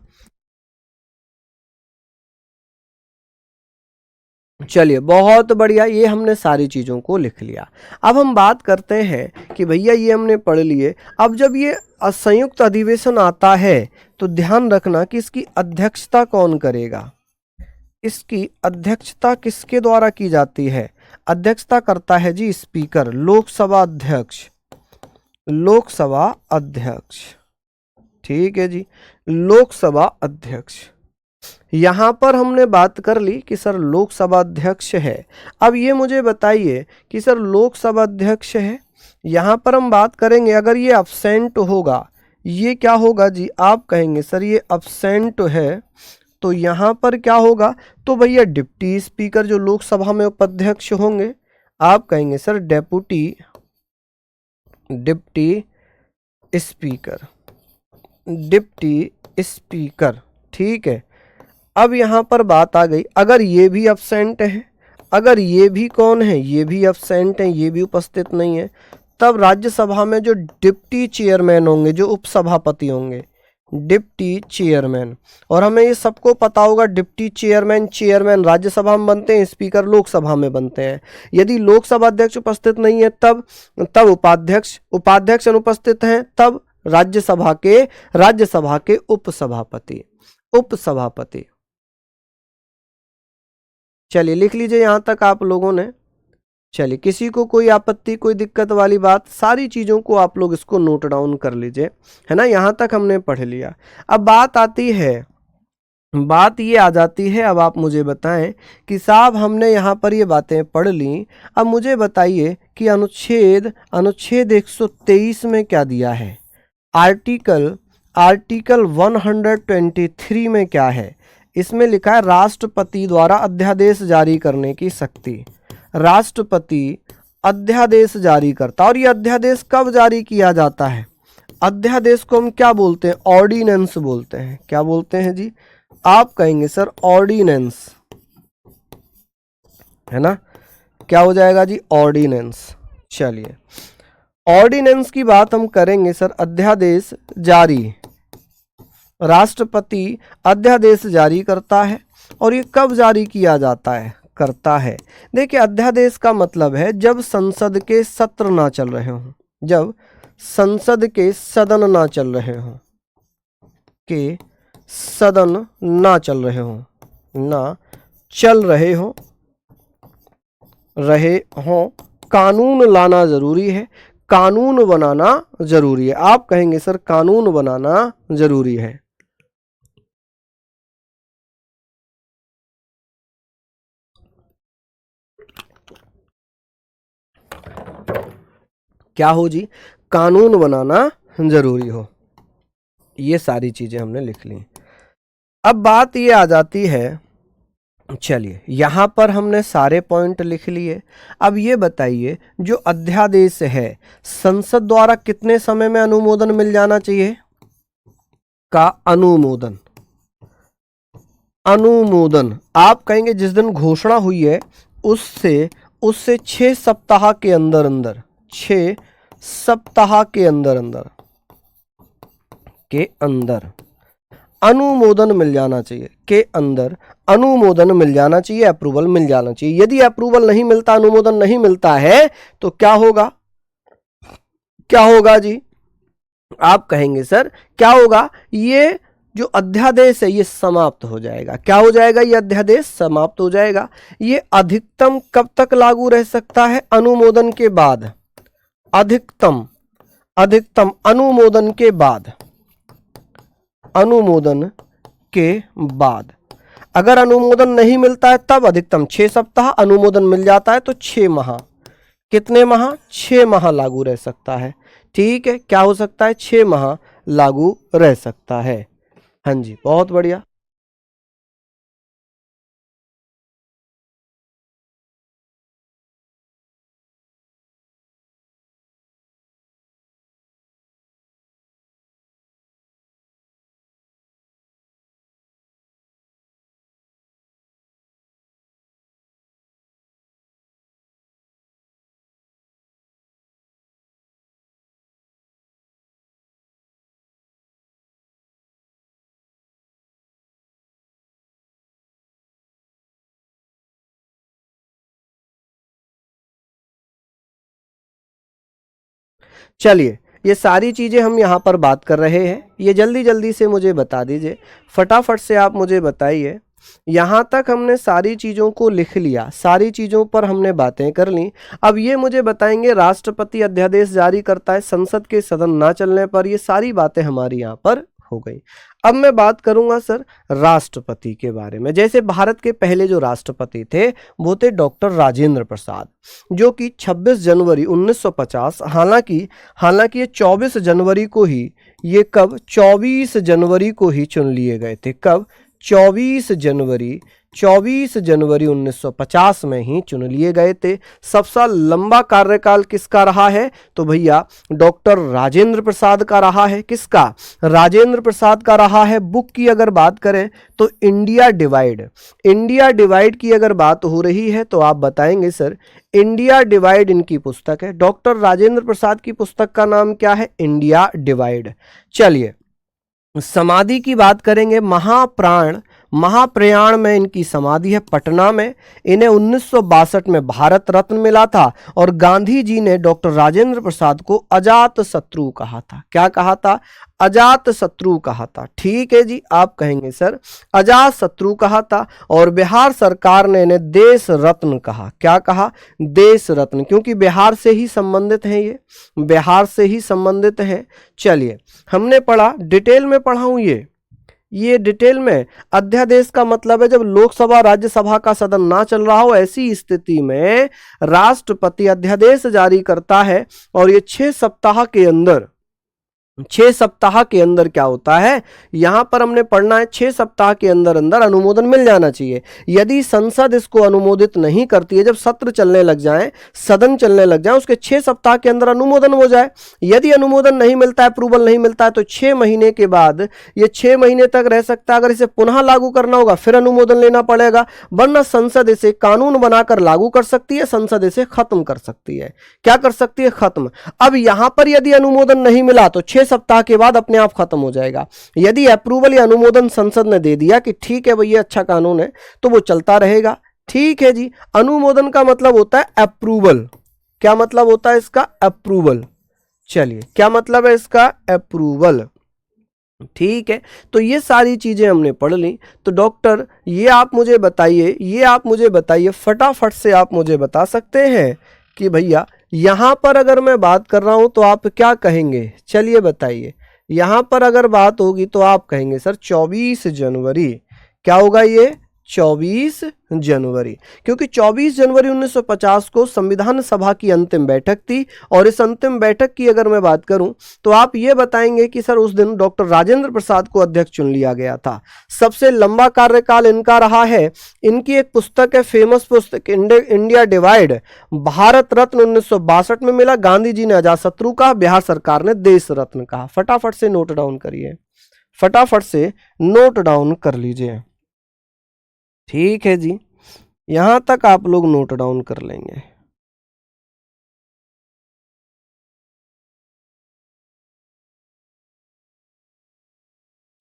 चलिए बहुत बढ़िया, ये हमने सारी चीज़ों को लिख लिया। अब हम बात करते हैं कि भैया ये हमने पढ़ लिए, अब जब ये संयुक्त अधिवेशन आता है तो ध्यान रखना कि इसकी अध्यक्षता कौन करेगा। इसकी अध्यक्षता किसके द्वारा की जाती है? अध्यक्षता करता है जी स्पीकर, लोकसभा अध्यक्ष, लोकसभा अध्यक्ष। ठीक है जी, लोकसभा अध्यक्ष। यहाँ पर हमने बात कर ली कि सर लोकसभा अध्यक्ष है। अब ये मुझे बताइए कि सर लोकसभा अध्यक्ष है, यहाँ पर हम बात करेंगे अगर ये अब्सेंट होगा, ये क्या होगा जी? आप कहेंगे सर ये अब्सेंट है, तो यहाँ पर क्या होगा? तो भैया डिप्टी स्पीकर जो लोकसभा में उपाध्यक्ष होंगे, आप कहेंगे sir deputy speaker, deputy speaker. ठीक है, अब यहाँ पर बात आ गई, अगर ये भी अब्सेंट है, अगर ये भी कौन है? ये भी अब्सेंट है, ये भी उपस्थित नहीं है, तब राज्यसभा में जो डिप्टी चेयरमैन होंगे, जो उपसभापति होंगे, डिप्टी चेयरमैन। और हमें ये सबको पता होगा डिप्टी चेयरमैन राज्यसभा में बनते हैं, स्पीकर लोकसभा में बनते हैं। यदि लोकसभा अध्यक्ष उपस्थित नहीं है तब उपाध्यक्ष अनुपस्थित हैं, तब राज्यसभा के उपसभापति। चलिए लिख लीजिए यहाँ तक आप लोगों ने। चलिए, किसी को कोई आपत्ति, कोई दिक्कत वाली बात, सारी चीज़ों को आप लोग इसको नोट डाउन कर लीजिए, है ना। यहाँ तक हमने पढ़ लिया। अब बात ये आ जाती है, अब आप मुझे बताएं कि साहब हमने यहाँ पर ये बातें पढ़ ली, अब मुझे बताइए कि अनुच्छेद 123 में क्या दिया है? आर्टिकल 123 में क्या है? इसमें लिखा है राष्ट्रपति द्वारा अध्यादेश जारी करने की शक्ति। राष्ट्रपति अध्यादेश जारी करता है। और ये अध्यादेश कब जारी किया जाता है? अध्यादेश को हम क्या बोलते हैं? ऑर्डिनेंस बोलते हैं। क्या बोलते हैं जी? आप कहेंगे सर ऑर्डिनेंस, है ना? क्या हो जाएगा जी? ऑर्डिनेंस। चलिए, ऑर्डिनेंस की बात हम करेंगे सर। अध्यादेश जारी, राष्ट्रपति अध्यादेश जारी करता है। और ये कब जारी किया जाता है? करता है। देखिए, अध्यादेश का मतलब है जब संसद के सत्र ना चल रहे हों, जब संसद के सदन ना चल रहे हों, के सदन ना चल रहे हों, ना चल रहे हों, कानून लाना जरूरी है, कानून बनाना जरूरी है। आप कहेंगे सर कानून बनाना जरूरी है। क्या हो जी? कानून बनाना जरूरी हो। ये सारी चीजें हमने लिख ली। अब बात ये आ जाती है, चलिए यहां पर हमने सारे पॉइंट लिख लिए। अब ये बताइए, जो अध्यादेश है संसद द्वारा कितने समय में अनुमोदन मिल जाना चाहिए? का अनुमोदन, अनुमोदन आप कहेंगे जिस दिन घोषणा हुई है उससे 6 सप्ताह के अंदर अंदर, 6 सप्ताह के अंदर अंदर अनुमोदन मिल जाना चाहिए, के अंदर अनुमोदन मिल जाना चाहिए, अप्रूवल मिल जाना चाहिए। यदि अप्रूवल नहीं मिलता, अनुमोदन नहीं मिलता है तो क्या होगा? क्या होगा जी? आप कहेंगे सर क्या होगा? ये जो अध्यादेश है ये समाप्त हो जाएगा। क्या हो जाएगा? ये अध्यादेश समाप्त हो जाएगा। ये अधिकतम कब तक लागू रह सकता है? अनुमोदन के बाद। अधिकतम, अधिकतम अनुमोदन के बाद, अनुमोदन के बाद। अगर अनुमोदन नहीं मिलता है तब अधिकतम 6 सप्ताह, अनुमोदन मिल जाता है तो 6 माह। कितने माह? 6 माह लागू रह सकता है। ठीक है, क्या हो सकता है? 6 माह लागू रह सकता है। हाँ जी, बहुत बढ़िया। चलिए, ये सारी चीजें हम यहाँ पर बात कर रहे हैं, ये जल्दी जल्दी से मुझे बता दीजिए, फटाफट से आप मुझे बताइए। यहाँ तक हमने सारी चीज़ों को लिख लिया, सारी चीज़ों पर हमने बातें कर ली। अब ये मुझे बताएंगे राष्ट्रपति अध्यादेश जारी करता है संसद के सदन ना चलने पर। ये सारी बातें हमारी यहाँ पर हो गई। अब मैं बात करूंगा सर राष्ट्रपति के बारे में। जैसे भारत के पहले जो राष्ट्रपति थे वो थे डॉक्टर राजेंद्र प्रसाद, जो कि 26 जनवरी 1950, हालांकि ये 24 जनवरी को ही, ये कब? 24 जनवरी को ही चुन लिए गए थे। कब? 24 जनवरी 1950 में ही चुन लिए गए थे। सबसे लंबा कार्यकाल किसका रहा है? तो भैया डॉक्टर राजेंद्र प्रसाद का रहा है। किसका? राजेंद्र प्रसाद का रहा है। बुक की अगर बात करें तो इंडिया डिवाइड की अगर बात हो रही है तो आप बताएंगे सर इंडिया डिवाइड इनकी पुस्तक है। डॉक्टर राजेंद्र प्रसाद की पुस्तक का नाम क्या है? India divide. चलिए, समाधि की बात करेंगे। महाप्रयाण में इनकी समाधि है, पटना में। इन्हें 1962 में भारत रत्न मिला था और गांधी जी ने डॉक्टर राजेंद्र प्रसाद को अजात शत्रु कहा था। क्या कहा था? अजात शत्रु कहा था। ठीक है जी, आप कहेंगे सर अजात शत्रु कहा था। और बिहार सरकार ने इन्हें देश रत्न कहा। क्या कहा? देश रत्न, क्योंकि बिहार से ही संबंधित है, ये बिहार से ही संबंधित है। चलिए, हमने पढ़ा, डिटेल में पढ़ा हूं ये डिटेल में। अध्यादेश का मतलब है जब लोकसभा राज्यसभा का सदन ना चल रहा हो, ऐसी स्थिति में राष्ट्रपति अध्यादेश जारी करता है और ये 6 सप्ताह के अंदर 6 सप्ताह के अंदर क्या होता है, यहां पर हमने पढ़ना है 6 सप्ताह के अंदर अंदर अनुमोदन मिल जाना चाहिए। यदि संसद इसको अनुमोदित नहीं करती है, जब सत्र चलने लग जाए, सदन चलने लग जाए, उसके 6 सप्ताह के अंदर अनुमोदन हो जाए। यदि अनुमोदन नहीं मिलता है, अप्रूवल नहीं मिलता है, तो 6 महीने के बाद ये 6 महीने तक रह सकता है। अगर इसे पुनः लागू करना होगा फिर अनुमोदन लेना पड़ेगा, वरना संसद इसे कानून बनाकर लागू कर सकती है, संसद इसे खत्म कर सकती है। क्या कर सकती है? खत्म। अब यहां पर यदि अनुमोदन नहीं मिला तो 6 सप्ताह के बाद अपने आप खत्म हो जाएगा। यदि अप्रूवल या अनुमोदन संसद ने दे दिया कि ठीक है भैया अच्छा कानून है, तो वो चलता रहेगा। ठीक है जी। अनुमोदन का मतलब होता है अप्रूवल। क्या मतलब होता है इसका? अप्रूवल। चलिए, क्या मतलब है इसका? अप्रूवल। ठीक है, तो ये सारी चीजें हमने पढ़ ली। तो डॉक्टर ये आप मुझे बताइए फटाफट से, आप मुझे बता सकते हैं कि भैया यहां पर अगर मैं बात कर रहा हूं तो आप क्या कहेंगे? चलिए बताइए। यहां पर अगर बात होगी तो आप कहेंगे सर 24 जनवरी। क्या होगा ये? 24 जनवरी, क्योंकि 24 जनवरी 1950 को संविधान सभा की अंतिम बैठक थी। और इस अंतिम बैठक की अगर मैं बात करूं तो आप ये बताएंगे कि सर उस दिन डॉक्टर राजेंद्र प्रसाद को अध्यक्ष चुन लिया गया था। सबसे लंबा कार्यकाल इनका रहा है। इनकी एक पुस्तक है, फेमस पुस्तक इंडिया डिवाइड। भारत रत्न 1962 में मिला। गांधी जी ने अजातशत्रु कहा, बिहार सरकार ने देश रत्न कहा। फटाफट से नोट डाउन करिए, फटाफट से नोट डाउन कर लीजिए। ठीक है जी, यहां तक आप लोग नोट डाउन कर लेंगे।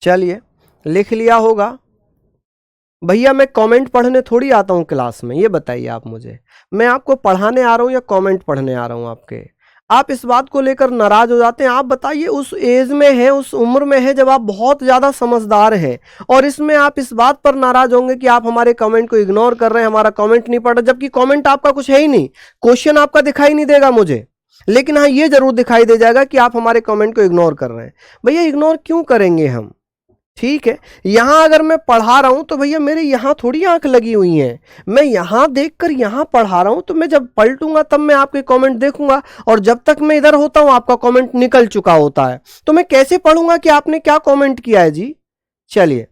चलिए, लिख लिया होगा। भैया मैं कमेंट पढ़ने थोड़ी आता हूं क्लास में, ये बताइए आप मुझे, मैं आपको पढ़ाने आ रहा हूं या कमेंट पढ़ने आ रहा हूं आपके? आप इस बात को लेकर नाराज हो जाते हैं। आप बताइए, उस एज में है, उस उम्र में है जब आप बहुत ज्यादा समझदार हैं, और इसमें आप इस बात पर नाराज होंगे कि आप हमारे कमेंट को इग्नोर कर रहे हैं, हमारा कमेंट नहीं पढ़ रहे, जबकि कमेंट आपका कुछ है ही नहीं, क्वेश्चन आपका दिखाई नहीं देगा मुझे। लेकिन हाँ, ये जरूर दिखाई दे जाएगा कि आप हमारे कमेंट को इग्नोर कर रहे हैं। भैया इग्नोर क्यों करेंगे हम? ठीक है, यहां अगर मैं पढ़ा रहा हूं तो भैया मेरे यहां थोड़ी आंख लगी हुई है, मैं यहां देखकर यहां पढ़ा रहा हूं, तो मैं जब पलटूंगा तब मैं आपके कमेंट देखूंगा, और जब तक मैं इधर होता हूं आपका कमेंट निकल चुका होता है, तो मैं कैसे पढ़ूंगा कि आपने क्या कमेंट किया है जी? चलिए,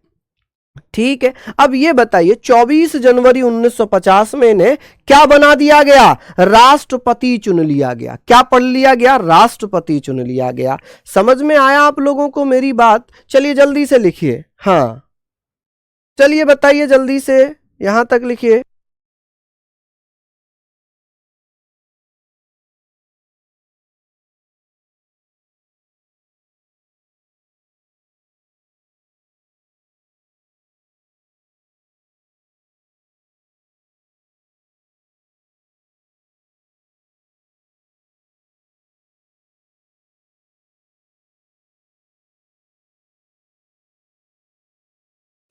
ठीक है। अब ये बताइए 24 जनवरी 1950 में इन्हें क्या बना दिया गया? राष्ट्रपति चुन लिया गया। क्या पढ़ लिया गया? राष्ट्रपति चुन लिया गया। समझ में आया आप लोगों को मेरी बात? चलिए जल्दी से लिखिए। हाँ, चलिए बताइए जल्दी से, यहां तक लिखिए।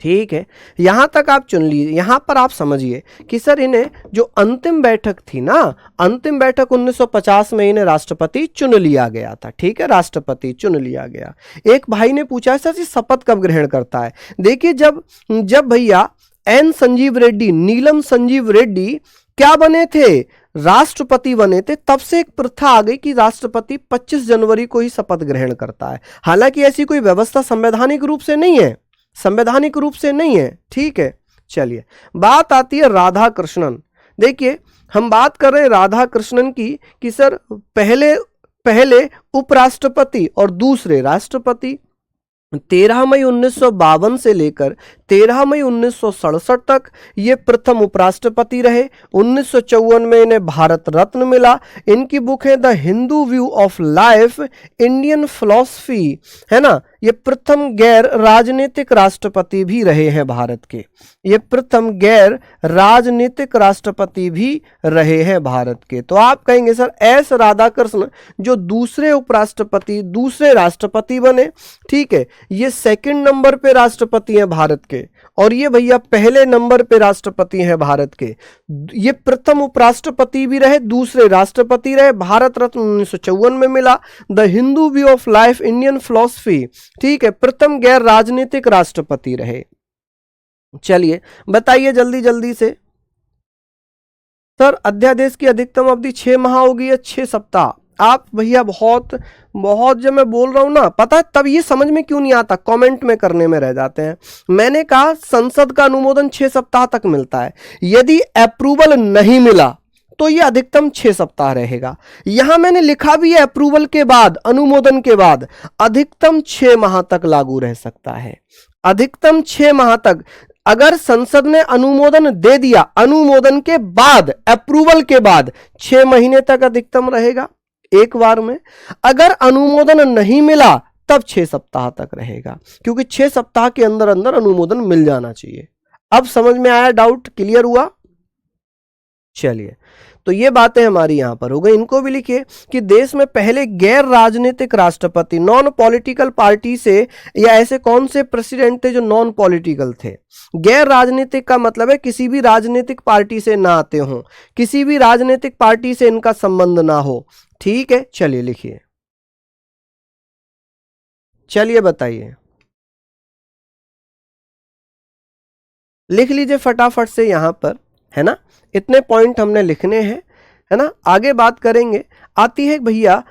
ठीक है, यहां तक आप चुन लीजिए। यहां पर आप समझिए कि सर इन्हें जो अंतिम बैठक थी ना, अंतिम बैठक 1950 में इन्हें राष्ट्रपति चुन लिया गया था। ठीक है, राष्ट्रपति चुन लिया गया। एक भाई ने पूछा सर जी शपथ कब ग्रहण करता है? देखिए, जब जब भैया एन संजीव रेड्डी, नीलम संजीव रेड्डी क्या बने थे? राष्ट्रपति बने थे, तब से एक प्रथा आ गई कि राष्ट्रपति 25 जनवरी को ही शपथ ग्रहण करता है। हालांकि ऐसी कोई व्यवस्था संवैधानिक रूप से नहीं है, संवैधानिक रूप से नहीं है। ठीक है, चलिए बात आती है राधा कृष्णन। देखिए, हम बात कर रहे हैं राधा कृष्णन की कि सर पहले पहले उपराष्ट्रपति और दूसरे राष्ट्रपति। 13 मई 1952 से लेकर 13 मई 1967 तक ये प्रथम उपराष्ट्रपति रहे। 1954 में इन्हें भारत रत्न मिला। इनकी बुक है the Hindu view of life, Indian philosophy, है ना। ये प्रथम गैर राजनीतिक राष्ट्रपति भी रहे हैं भारत के। ये प्रथम गैर राजनीतिक राष्ट्रपति भी रहे हैं भारत के। तो आप कहेंगे सर एस राधाकृष्ण जो दूसरे उपराष्ट्रपति, दूसरे राष्ट्रपति बने। ठीक है, ये सेकंड नंबर पे राष्ट्रपति हैं भारत के, और ये भैया पहले नंबर पे राष्ट्रपति हैं भारत के। ये प्रथम उपराष्ट्रपति भी रहे, दूसरे राष्ट्रपति रहे। भारत रत्न 1954 में मिला। The Hindu view of life, Indian philosophy, ठीक है, प्रथम गैर राजनीतिक राष्ट्रपति रहे। चलिए बताइए जल्दी जल्दी से। सर अध्यादेश की अधिकतम अवधि 6 माह होगी या 6 सप्ताह? आप भैया बहुत बहुत जब मैं बोल रहा हूं ना, पता है तब ये समझ में क्यों नहीं आता, कमेंट में करने में रह जाते हैं। मैंने कहा संसद का अनुमोदन 6 सप्ताह तक मिलता है, यदि अप्रूवल नहीं मिला तो ये अधिकतम 6 सप्ताह रहेगा। यहां मैंने लिखा भी है अप्रूवल के बाद, अनुमोदन के बाद अधिकतम 6 माह तक लागू रह सकता है, अधिकतम 6 माह तक। अगर संसद ने अनुमोदन दे दिया, अनुमोदन के बाद, अप्रूवल के बाद 6 महीने तक अधिकतम रहेगा एक बार में। अगर अनुमोदन नहीं मिला तब 6 सप्ताह तक रहेगा, क्योंकि 6 सप्ताह के अंदर अंदर अनुमोदन मिल जाना चाहिए। अब समझ में आया, डाउट क्लियर हुआ? चलिए, तो ये बातें हमारी यहां पर हो गई। इनको भी लिखिए कि देश में पहले गैर राजनीतिक राष्ट्रपति, नॉन पॉलिटिकल पार्टी से, या ऐसे कौन से प्रेसिडेंट थे जो नॉन पॉलिटिकल थे। गैर राजनीतिक का मतलब है किसी भी राजनीतिक पार्टी से ना आते हों, किसी भी राजनीतिक पार्टी से इनका संबंध ना हो। ठीक है, चलिए लिखिए, चलिए बताइए, लिख लीजिए फटाफट से यहां पर, है ना। इतने पॉइंट हमने लिखने हैं, है ना। आगे बात करेंगे। आती है भैया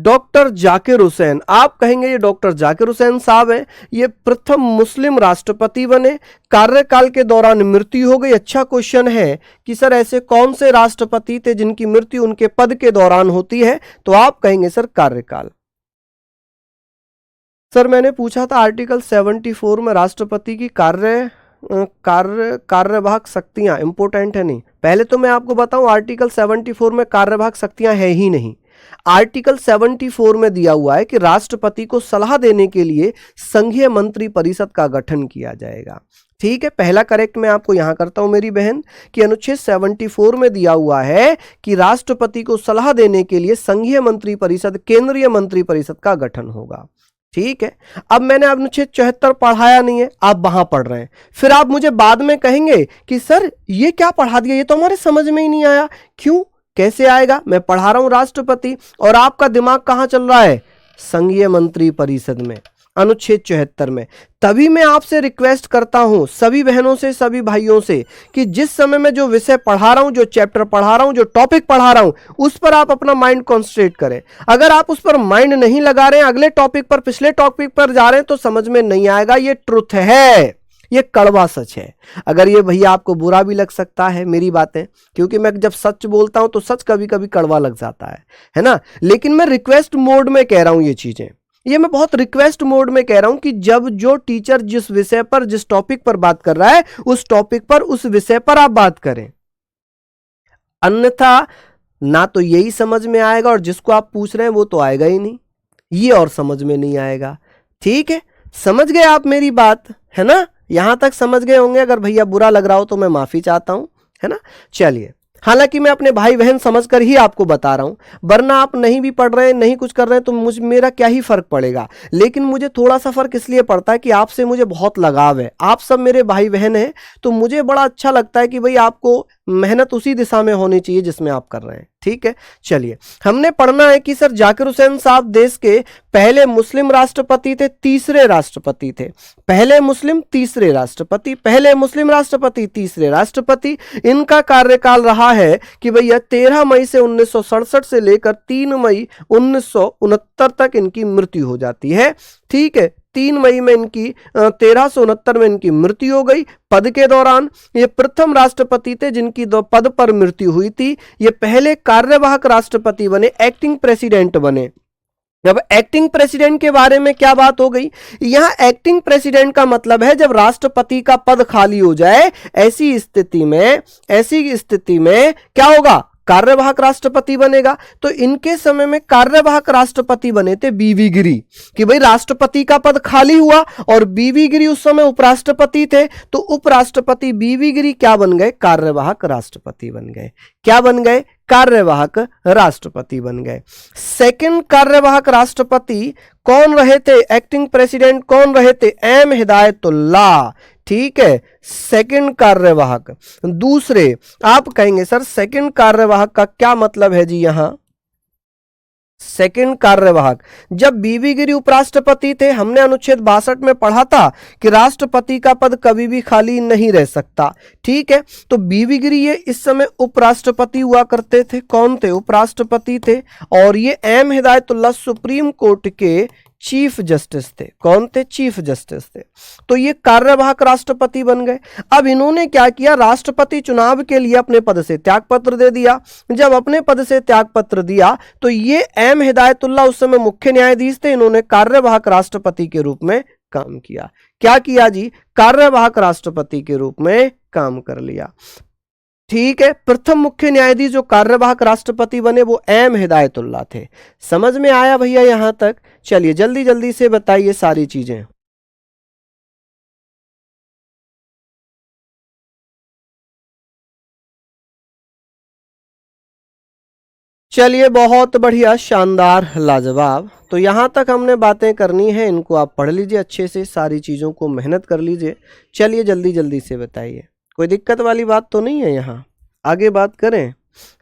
डॉक्टर जाकिर हुसैन। आप कहेंगे ये डॉक्टर जाकिर हुसैन साहब हैं, ये प्रथम मुस्लिम राष्ट्रपति बने, कार्यकाल के दौरान मृत्यु हो गई। अच्छा क्वेश्चन है कि सर ऐसे कौन से राष्ट्रपति थे जिनकी मृत्यु उनके पद के दौरान होती है, तो आप कहेंगे सर कार्यकाल। सर मैंने पूछा था आर्टिकल 74 में राष्ट्रपति की कार्यवाहक शक्तियां इंपोर्टेंट है नहीं। पहले तो मैं आपको बताऊं आर्टिकल 74 में कार्यवाहक शक्तियां है ही नहीं। आर्टिकल 74 में दिया हुआ है कि राष्ट्रपति को सलाह देने के लिए संघीय मंत्री परिषद का गठन किया जाएगा। ठीक है, पहला करेक्ट मैं आपको यहां करता हूं मेरी बहन, कि अनुच्छेद 74 में दिया हुआ है कि राष्ट्रपति को सलाह देने के लिए संघीय मंत्री परिषद, केंद्रीय मंत्री परिषद का गठन होगा। ठीक है, अब मैंने अनुच्छेद 74 पढ़ाया नहीं है, आप वहां पढ़ रहे हैं, फिर आप मुझे बाद में कहेंगे कि सर ये क्या पढ़ा दिया, ये तो हमारे समझ में ही नहीं आया। क्यों, कैसे आएगा? मैं पढ़ा रहा हूं राष्ट्रपति और आपका दिमाग कहां चल रहा है? संघीय मंत्री परिषद में, अनुच्छेद 74 में। तभी मैं आपसे रिक्वेस्ट करता हूं, सभी बहनों से, सभी भाइयों से, कि जिस समय मैं जो विषय पढ़ा रहा हूं, जो चैप्टर पढ़ा रहा हूं, जो टॉपिक पढ़ा रहा हूं, उस पर आप अपना माइंड कॉन्सेंट्रेट करें। अगर आप उस पर माइंड नहीं लगा रहे हैं, अगले टॉपिक पर, पिछले टॉपिक पर जा रहे हैं, तो समझ में नहीं आएगा। ये ट्रुथ है, ये कड़वा सच है। अगर ये भैया आपको बुरा भी लग सकता है मेरी बातें, क्योंकि मैं जब सच बोलता हूं तो सच कभी कभी कड़वा लग जाता है ना। लेकिन मैं रिक्वेस्ट मोड में कह रहा हूं ये चीजें, ये मैं बहुत रिक्वेस्ट मोड में कह रहा हूं कि जब जो टीचर जिस विषय पर, जिस टॉपिक पर बात कर रहा है, उस टॉपिक पर, उस विषय पर आप बात करें। अन्यथा ना तो यही समझ में आएगा और जिसको आप पूछ रहे हैं वो तो आएगा ही नहीं, ये और समझ में नहीं आएगा। ठीक है, समझ गए आप मेरी बात, है ना। यहां तक समझ गए होंगे। अगर भैया बुरा लग रहा हो तो मैं माफी चाहता हूं, है ना। चलिए, हालांकि मैं अपने भाई बहन समझकर ही आपको बता रहा हूं, वरना आप नहीं भी पढ़ रहे हैं, नहीं कुछ कर रहे हैं, तो मेरा क्या ही फर्क पड़ेगा। लेकिन मुझे थोड़ा सा फर्क इसलिए पड़ता है कि आपसे मुझे बहुत लगाव है, आप सब मेरे भाई बहन हैं, तो मुझे बड़ा अच्छा लगता है कि भाई आपको मेहनत उसी दिशा में होनी चाहिए जिसमें आप कर रहे हैं। ठीक है, चलिए, हमने पढ़ना है कि सर जाकिर हुसैन साहब देश के पहले मुस्लिम राष्ट्रपति थे, तीसरे राष्ट्रपति थे। पहले मुस्लिम, तीसरे राष्ट्रपति, पहले मुस्लिम राष्ट्रपति, तीसरे राष्ट्रपति। इनका कार्यकाल रहा है कि भैया 13 मई से 1967 से लेकर 3 मई 1969 तक इनकी मृत्यु हो जाती है। ठीक है, 3 मई में इनकी 1369 में इनकी मृत्यु हो गई पद के दौरान। ये प्रथम राष्ट्रपति थे जिनकी पद पर मृत्यु हुई थी। ये पहले कार्यवाहक राष्ट्रपति बने, एक्टिंग प्रेसिडेंट बने। जब एक्टिंग प्रेसिडेंट के बारे में क्या बात हो गई, यहां एक्टिंग प्रेसिडेंट का मतलब है जब राष्ट्रपति का पद खाली हो जाए, ऐसी स्थिति में क्या होगा, कार्यवाहक राष्ट्रपति बनेगा। तो इनके समय में कार्यवाहक राष्ट्रपति बने थे बीवी गिरी, कि भाई राष्ट्रपति का पद खाली हुआ और बीवी गिरी उस समय उपराष्ट्रपति थे, तो उपराष्ट्रपति बीवी गिरी क्या बन गए, कार्यवाहक राष्ट्रपति बन गए। क्या बन गए, कार्यवाहक राष्ट्रपति बन गए। सेकंड कार्यवाहक राष्ट्रपति कौन रहे थे, एक्टिंग प्रेसिडेंट कौन रहे थे, एम हिदायतुल्लाह। ठीक है, सेकंड कार्यवाहक। दूसरे, आप कहेंगे सर सेकंड कार्यवाहक का क्या मतलब है जी, यहां सेकंड कार्यवाहक। जब बीवी गिरी उपराष्ट्रपति थे, हमने अनुच्छेद 62 में पढ़ा था कि राष्ट्रपति का पद कभी भी खाली नहीं रह सकता। ठीक है, तो बीवी गिरी ये इस समय उपराष्ट्रपति हुआ करते थे। कौन थे? उपराष्ट्रपति थे। और ये एम हिदायतुल्लाह सुप्रीम कोर्ट के चीफ जस्टिस थे। कौन थे? चीफ जस्टिस थे। तो ये कार्यवाहक राष्ट्रपति बन गए। अब इन्होंने क्या किया? राष्ट्रपति चुनाव के लिए अपने पद से त्यागपत्र दे दिया। जब अपने पद से त्यागपत्र दिया तो ये एम हिदायतुल्लाह उस समय मुख्य न्यायाधीश थे। इन्होंने कार्यवाहक राष्ट्रपति के रूप में काम किया। क्या किया जी? कार्यवाहक राष्ट्रपति के रूप में काम कर लिया। ठीक है, प्रथम मुख्य न्यायाधीश जो कार्यवाहक राष्ट्रपति बने वो एम हिदायतुल्लाह थे। समझ में आया भैया यहां तक? चलिए जल्दी जल्दी से बताइए सारी चीजें। चलिए बहुत बढ़िया, शानदार, लाजवाब। तो यहां तक हमने बातें करनी है, इनको आप पढ़ लीजिए अच्छे से, सारी चीजों को मेहनत कर लीजिए। चलिए जल्दी जल्दी से बताइए, कोई दिक्कत वाली बात तो नहीं है? यहाँ आगे बात करें।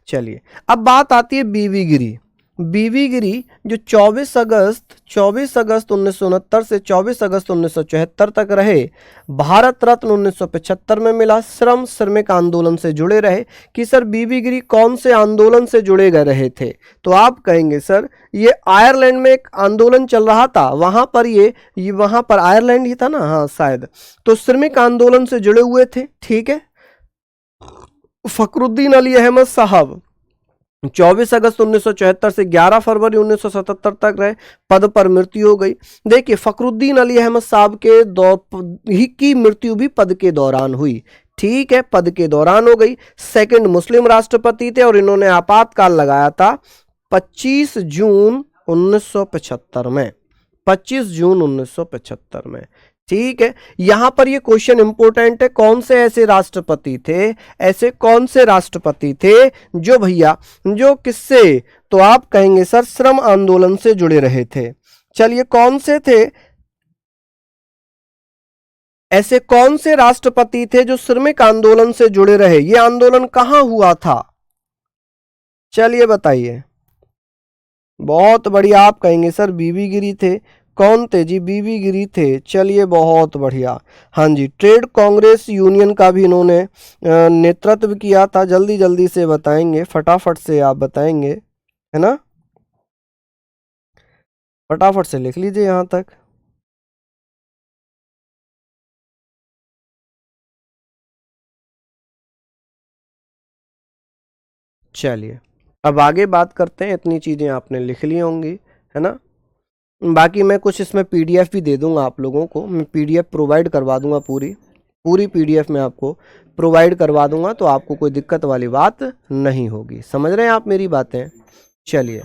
चलिए अब बात आती है बीवी गिरी। बीवी गिरी जो 24 अगस्त 1969 से 24 अगस्त 1974 तक रहे, भारत रत्न 1975 में मिला, श्रमिक आंदोलन से जुड़े रहे। कि सर बीवी गिरी कौन से आंदोलन से जुड़े गए रहे थे? तो आप कहेंगे सर ये आयरलैंड में एक आंदोलन चल रहा था, वहां पर ये वहां पर आयरलैंड ही था ना, हाँ शायद, तो श्रमिक आंदोलन से जुड़े हुए थे। ठीक है, फखरुद्दीन अली अहमद साहब 24 अगस्त 1974 से 11 फरवरी 1977 तक रहे, पद पर मृत्यु हो गई। देखिए फखरुद्दीन अली अहमद साहब के ही की मृत्यु भी पद के दौरान हुई। ठीक है, पद के दौरान हो गई। सेकंड मुस्लिम राष्ट्रपति थे और इन्होंने आपातकाल लगाया था 25 जून 1975 में। 25 जून 1975 में। ठीक है, यहां पर ये क्वेश्चन इंपॉर्टेंट है, कौन से ऐसे राष्ट्रपति थे, ऐसे कौन से राष्ट्रपति थे जो भैया जो किससे? तो आप कहेंगे सर श्रम आंदोलन से जुड़े रहे थे। चलिए कौन से थे? ऐसे कौन से राष्ट्रपति थे जो श्रमिक आंदोलन से जुड़े रहे? ये आंदोलन कहां हुआ था? चलिए बताइए। बहुत बढ़िया, आप कहेंगे सर बीवी गिरी थे। कौन थे जी? बीवी गिरी थे। चलिए बहुत बढ़िया। हाँ जी, ट्रेड कांग्रेस यूनियन का भी इन्होंने नेतृत्व किया था। जल्दी जल्दी से बताएंगे, फटाफट से आप बताएंगे, है ना? फटाफट से लिख लीजिए यहां तक। चलिए अब आगे बात करते हैं। इतनी चीजें आपने लिख ली होंगी, है ना? बाकी मैं कुछ इसमें पीडीएफ भी दे दूंगा आप लोगों को, मैं पीडीएफ प्रोवाइड करवा दूंगा, पूरी पीडीएफ मैं आपको प्रोवाइड करवा दूंगा, तो आपको कोई दिक्कत वाली बात नहीं होगी। समझ रहे हैं आप मेरी बातें? चलिए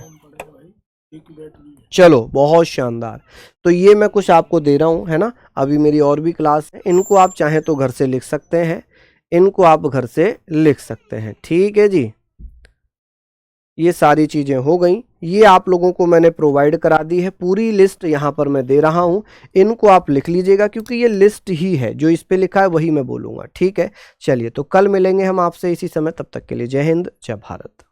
चलो बहुत शानदार। तो ये मैं कुछ आपको दे रहा हूँ, है ना? अभी मेरी और भी क्लास है, इनको आप चाहें तो घर से लिख सकते हैं, इनको आप घर से लिख सकते हैं। ठीक है जी, ये सारी चीज़ें हो गई। ये आप लोगों को मैंने प्रोवाइड करा दी है, पूरी लिस्ट यहाँ पर मैं दे रहा हूँ, इनको आप लिख लीजिएगा क्योंकि ये लिस्ट ही है, जो इस पे लिखा है वही मैं बोलूँगा। ठीक है, चलिए तो कल मिलेंगे हम आपसे इसी समय, तब तक के लिए जय हिंद, जय भारत।